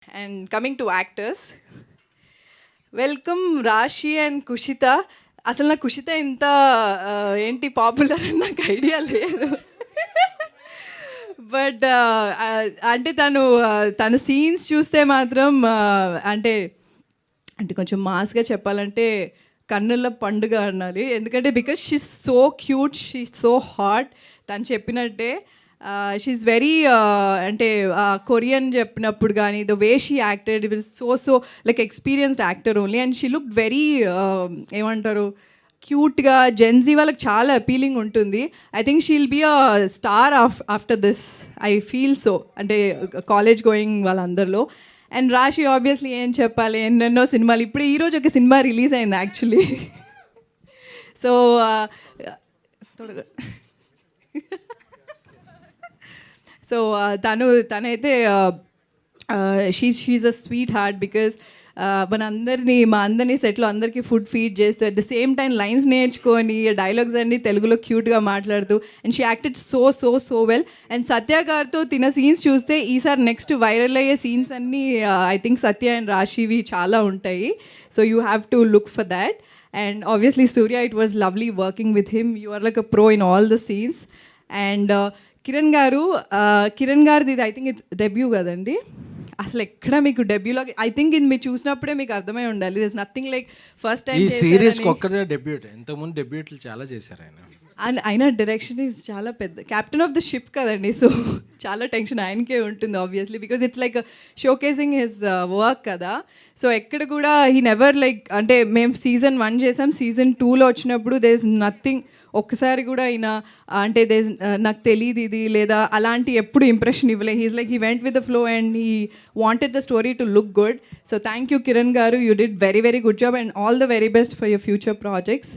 And coming to actors, welcome రాశి and Kushitha. అసలు నాకు కుషిత ఇంత ఏంటి పాపులర్ అని నాకు ఐడియా లేదు. బట్ అంటే తను సీన్స్ చూస్తే మాత్రం అంటే అంటే కొంచెం మాస్గా చెప్పాలంటే కన్నుల పండుగ అనాలి. ఎందుకంటే because she so cute, she so hot. తను చెప్పినట్టే షీఈస్ వెరీ అంటే కొరియన్ చెప్పినప్పుడు కానీ the way she acted it will so like experienced actor only. And she look very ఏమంటారు క్యూట్గా. జెన్జీ వాళ్ళకి చాలా అపీలింగ్ ఉంటుంది. I think she'll be a star after this, I feel so. అంటే college going వాళ్ళందరిలో. అండ్ రాశి ఆబ్వియస్లీ ఏం చెప్పాలి, ఎన్నెన్నో సినిమాలు. ఇప్పుడు ఈరోజు ఒక సినిమా రిలీజ్ అయింది యాక్చువల్లీ. సో సో తనైతే she's a sweet heart. Because మా అందరినీ సెట్లో అందరికీ ఫుడ్ ఫీడ్ చేస్తూ at the same time lines నేర్చుకొని డైలాగ్స్ అన్నీ తెలుగులో క్యూట్గా మాట్లాడుతూ and she acted so well. And Satya గారితో తిన సీన్స్ చూస్తే ఈసారి నెక్స్ట్ వైరల్ అయ్యే సీన్స్ అన్నీ ఐ థింక్ సత్య అండ్ రాశివి చాలా ఉంటాయి. So you have to look for that. And obviously Surya, it was lovely working with him. You are like a pro in all the scenes. And Kiran గారిది ఇది I think ఇది debut కదండి. అసలు ఎక్కడ మీకు డెబ్యూలో ఐ థింక్ ఇది మీరు చూసినప్పుడే మీకు అర్థమై ఉండాలి. This nothing like first time ఈ సిరీస్ ఒక్కదే డెబ్యూట్. ఇంతకుముందు డెబ్యూట్లు చాలా చేశారు ఆయన. అండ్ అయినా డైరెక్షన్ ఈజ్ చాలా పెద్ద. క్యాప్టెన్ ఆఫ్ ద షిప్ కదండి. సో చాలా టెన్షన్ ఆయనకే ఉంటుంది obviously, because it's like showcasing his work కదా. సో ఎక్కడ కూడా హీ నెవర్ లైక్ అంటే మేము సీజన్ 1 చేసాం, సీజన్ 2లో వచ్చినప్పుడు దే ఇస్ నథింగ్. ఒక్కసారి కూడా ఆయన అంటే నాకు తెలియదు ఇది లేదా అలాంటి ఎప్పుడు ఇంప్రెషన్ ఇవ్వలే. He's like he went with the flow and he wanted the story to look good. So thank you Kiran garu, you did very good job and all the very best for your future projects.